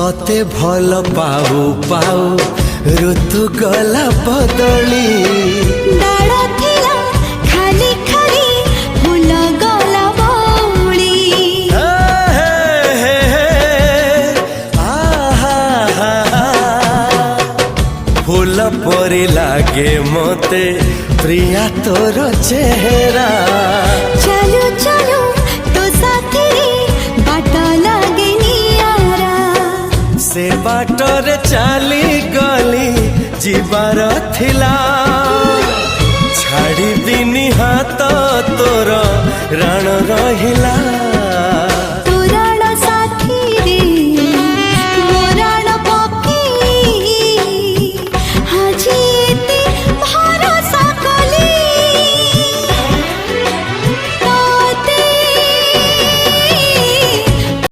तोते भल पाऊ पाऊ ऋतु गला बदली डाळ थिला खाली खाली फूल गला बौली फूल परी लागे मते प्रिया तोर चेहरा चलो चलो तो साथी बाट लागे नियारा से बाटरे चली गली जीवार थिला छाड़ी दिनी हाथ तोर राण रहिला